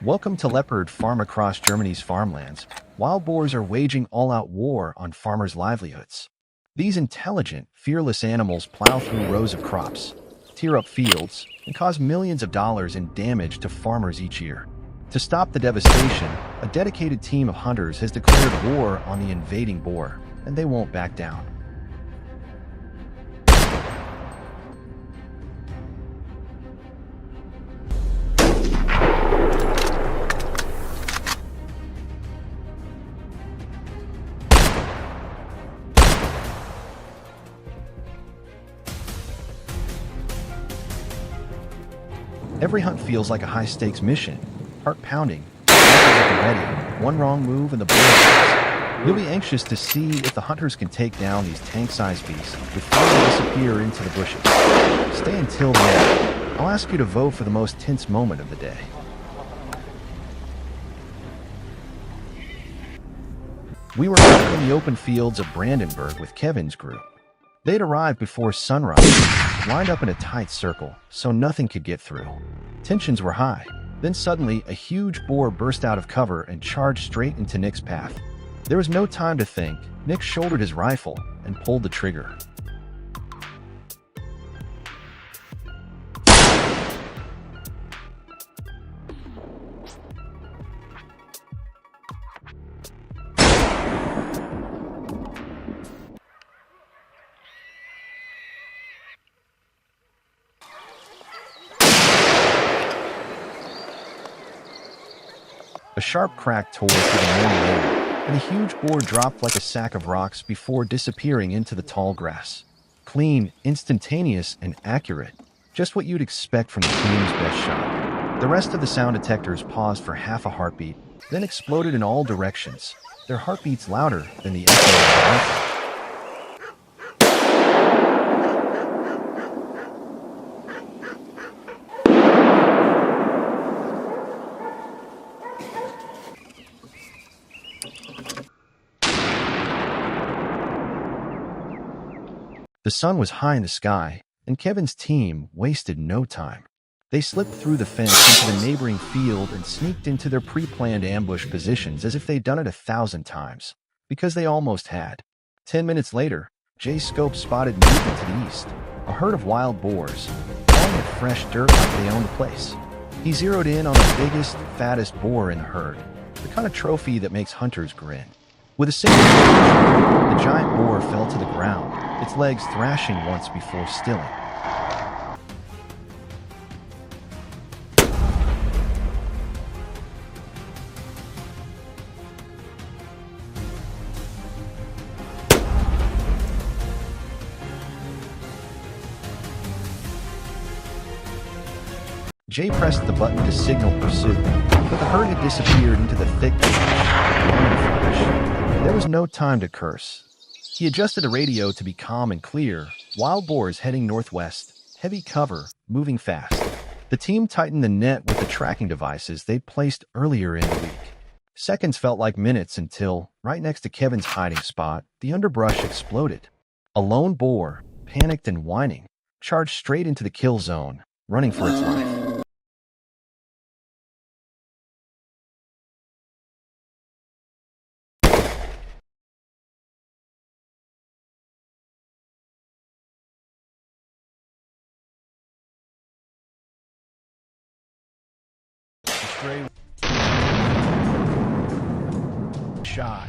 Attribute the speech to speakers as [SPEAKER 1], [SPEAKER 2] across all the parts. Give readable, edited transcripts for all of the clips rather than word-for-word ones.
[SPEAKER 1] Welcome to Leopard Farm. Across Germany's farmlands, wild boars are waging all-out war on farmers' livelihoods. These intelligent, fearless animals plow through rows of crops, tear up fields, and cause millions of dollars in damage to farmers each year. To stop the devastation, a dedicated team of hunters has declared war on the invading boar, and they won't back down. Every hunt feels like a high-stakes mission, heart-pounding, at the ready. One wrong move and the boar dies. You'll be anxious to see if the hunters can take down these tank-sized beasts before they disappear into the bushes. Stay until the end. I'll ask you to vote for the most tense moment of the day. We were out in the open fields of Brandenburg with Kevin's group. They'd arrived before sunrise, lined up in a tight circle, so nothing could get through. Tensions were high. Then suddenly, a huge boar burst out of cover and charged straight into Nick's path. There was no time to think. Nick shouldered his rifle and pulled the trigger. A sharp crack tore through the morning air, and the huge boar dropped like a sack of rocks before disappearing into the tall grass. Clean, instantaneous, and accurate. Just what you'd expect from the team's best shot. The rest of the sound detectors paused for half a heartbeat, then exploded in all directions, their heartbeats louder than the echo of the rifle. The sun was high in the sky, and Kevin's team wasted no time. They slipped through the fence into the neighboring field and sneaked into their pre-planned ambush positions as if they'd done it 1,000 times, because they almost had. 10 minutes later, Jay's scope spotted movement to the east, a herd of wild boars, pawing at fresh dirt like they owned the place. He zeroed in on the biggest, fattest boar in the herd, the kind of trophy that makes hunters grin. With a single charge, the giant boar fell to the ground, its legs thrashing once before stilling. Jay pressed the button to signal pursuit, but the herd had disappeared into the thick brush. There was no time to curse. He adjusted the radio to be calm and clear. Wild boars heading northwest, heavy cover, moving fast. The team tightened the net with the tracking devices they'd placed earlier in the week. Seconds felt like minutes until, right next to Kevin's hiding spot, the underbrush exploded. A lone boar, panicked and whining, charged straight into the kill zone, running for its life. Stray shot.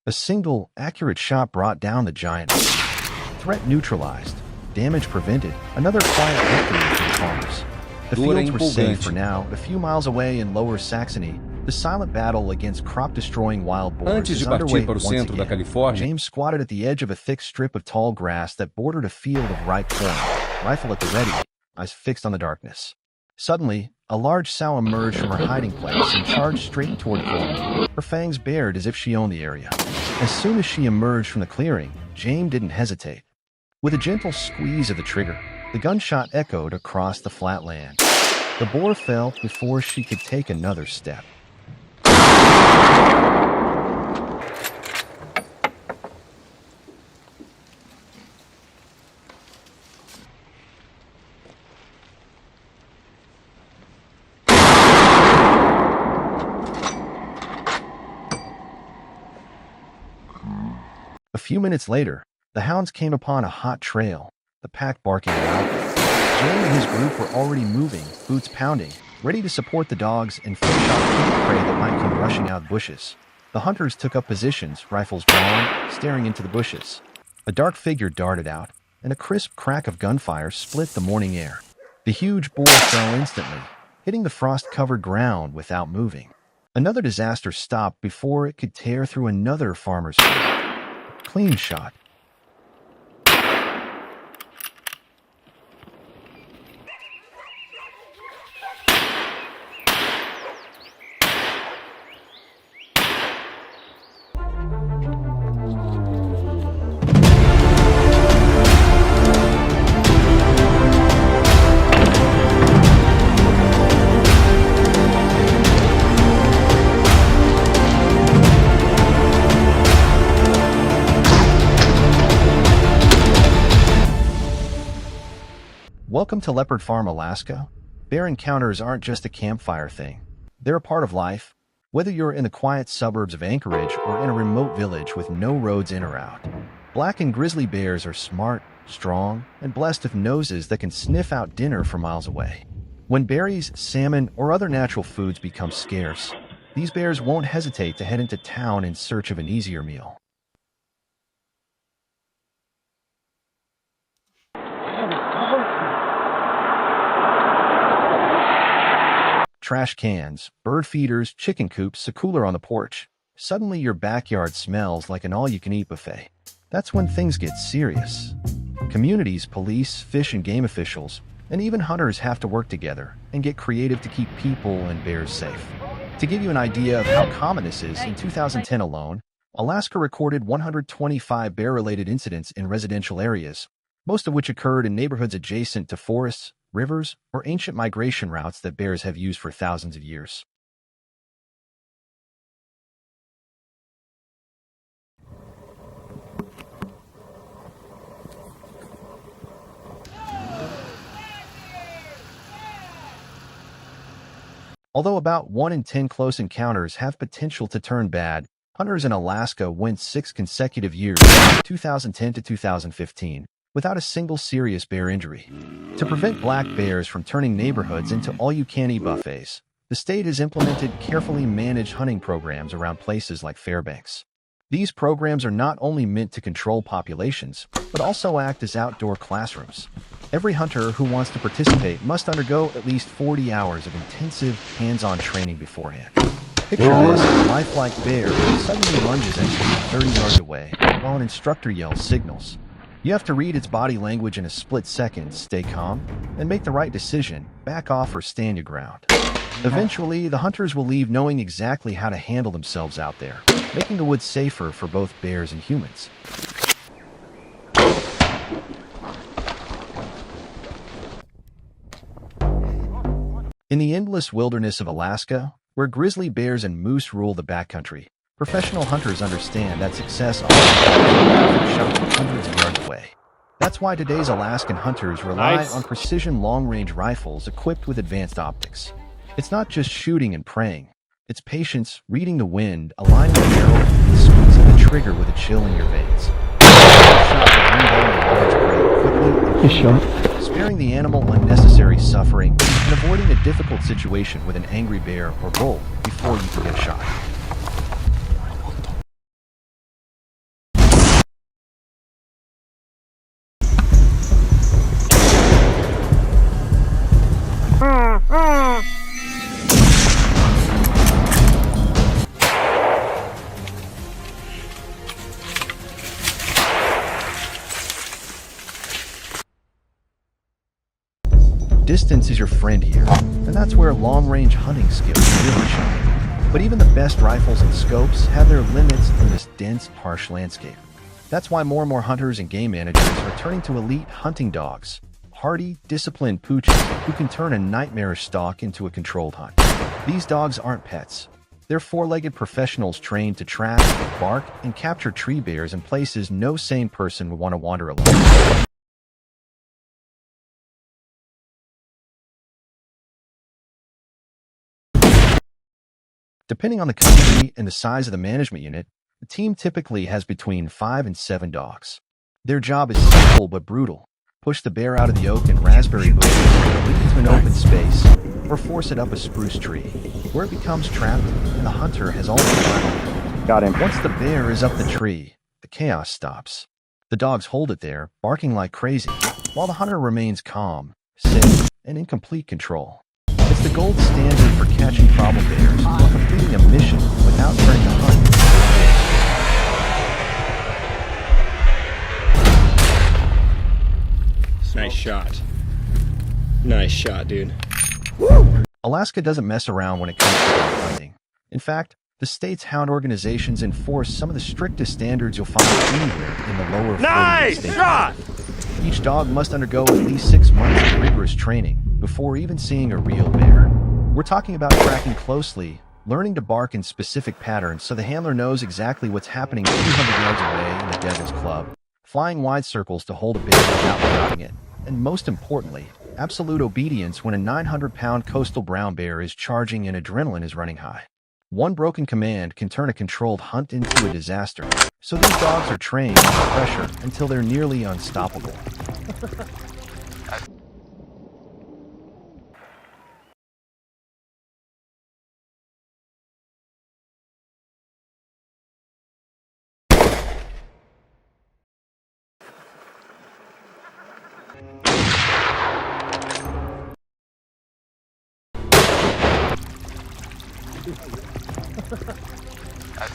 [SPEAKER 1] A single, accurate shot brought down the giant. Threat neutralized. Damage prevented. Another quiet victory for the farmers. The fields were safe for now. A few miles away in Lower Saxony, the silent battle against crop-destroying wild boars
[SPEAKER 2] Antes de partir para o centro da Califórnia,
[SPEAKER 1] James squatted at the edge of a thick strip of tall grass that bordered a field of ripe corn, rifle at the ready, eyes fixed on the darkness. Suddenly, a large sow emerged from her hiding place and charged straight toward corn, her fangs bared as if she owned the area. As soon as she emerged from the clearing, James didn't hesitate. With a gentle squeeze of the trigger, the gunshot echoed across the flat land. The boar fell before she could take another step. A few minutes later, the hounds came upon a hot trail, the pack barking loudly. Jay and his group were already moving, boots pounding, ready to support the dogs and finish off any prey that might come rushing out of bushes. The hunters took up positions, rifles drawn, staring into the bushes. A dark figure darted out, and a crisp crack of gunfire split the morning air. The huge boar fell instantly, hitting the frost-covered ground without moving. Another disaster stopped before it could tear through another farmer's field. Clean shot. Welcome to Leopard Farm, Alaska. Bear encounters aren't just a campfire thing. They're a part of life, whether you're in the quiet suburbs of Anchorage or in a remote village with no roads in or out. Black and grizzly bears are smart, strong, and blessed with noses that can sniff out dinner from miles away. When berries, salmon, or other natural foods become scarce, these bears won't hesitate to head into town in search of an easier meal. Trash cans, bird feeders, chicken coops, a cooler on the porch. Suddenly your backyard smells like an all-you-can-eat buffet. That's when things get serious. Communities, police, fish and game officials, and even hunters have to work together and get creative to keep people and bears safe. To give you an idea of how common this is, in 2010 alone, Alaska recorded 125 bear-related incidents in residential areas, most of which occurred in neighborhoods adjacent to forests, rivers, or ancient migration routes that bears have used for thousands of years. Although about 1 in 10 close encounters have potential to turn bad, hunters in Alaska went 6 consecutive years, 2010 to 2015, without a single serious bear injury. To prevent black bears from turning neighborhoods into all-you-can-eat buffets, the state has implemented carefully managed hunting programs around places like Fairbanks. These programs are not only meant to control populations, but also act as outdoor classrooms. Every hunter who wants to participate must undergo at least 40 hours of intensive, hands-on training beforehand. Picture this: a lifelike bear suddenly lunges at you 30 yards away, while an instructor yells signals. You have to read its body language in a split second, stay calm, and make the right decision, back off or stand your ground. Eventually, the hunters will leave knowing exactly how to handle themselves out there, making the woods safer for both bears and humans. In the endless wilderness of Alaska, where grizzly bears and moose rule the backcountry, professional hunters understand that success often shot hundreds of yards away. That's why today's Alaskan hunters rely on precision long-range rifles equipped with advanced optics. It's not just shooting and praying. It's patience, reading the wind, aligning the barrel, and squeezing the trigger with a chill in your veins. Shot will bring down a large prey quickly and sparing the animal unnecessary suffering and avoiding a difficult situation with an angry bear or bull before you can get shot. Distance is your friend here, and that's where long-range hunting skills really shine. But even the best rifles and scopes have their limits in this dense, harsh landscape. That's why more and more hunters and game managers are turning to elite hunting dogs, hardy, disciplined pooches who can turn a nightmarish stalk into a controlled hunt. These dogs aren't pets. They're four-legged professionals trained to track, bark, and capture tree bears in places no sane person would want to wander alone. Depending on the country and the size of the management unit, the team typically has between 5 and 7 dogs. Their job is simple but brutal. Push the bear out of the oak and raspberry bushes, lead it to an open space, or force it up a spruce tree, where it becomes trapped and the hunter has all the time.
[SPEAKER 3] Got him.
[SPEAKER 1] Once the bear is up the tree, the chaos stops. The dogs hold it there, barking like crazy, while the hunter remains calm, safe, and in complete control. It's the gold standard for catching problem bears while completing a mission without turning the hunt into a
[SPEAKER 4] Nice shot. Nice shot, dude.
[SPEAKER 1] Alaska doesn't mess around when it comes to dog hunting. In fact, the state's hound organizations enforce some of the strictest standards you'll find anywhere in the lower 48
[SPEAKER 3] Nice
[SPEAKER 1] states.
[SPEAKER 3] shot!
[SPEAKER 1] Each dog must undergo at least 6 months of rigorous training before even seeing a real bear. We're talking about tracking closely, learning to bark in specific patterns so the handler knows exactly what's happening 200 yards away in the Devil's Club, flying wide circles to hold a bear without crowding it, and most importantly, absolute obedience when a 900-pound coastal brown bear is charging and adrenaline is running high. One broken command can turn a controlled hunt into a disaster, so these dogs are trained under pressure until they're nearly unstoppable.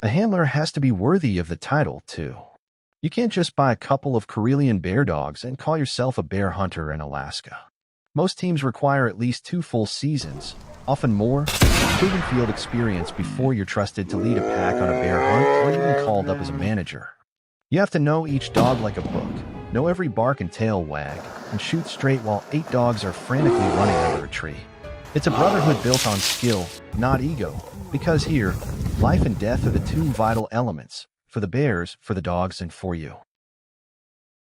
[SPEAKER 1] A handler has to be worthy of the title, too. You can't just buy a couple of Karelian bear dogs and call yourself a bear hunter in Alaska. Most teams require at least 2 full seasons, often more, of proven field experience before you're trusted to lead a pack on a bear hunt or even called up as a manager. You have to know each dog like a book, know every bark and tail wag, and shoot straight while 8 dogs are frantically running under a tree. It's a brotherhood built on skill, not ego, because here, life and death are the 2 vital elements, for the bears, for the dogs, and for you.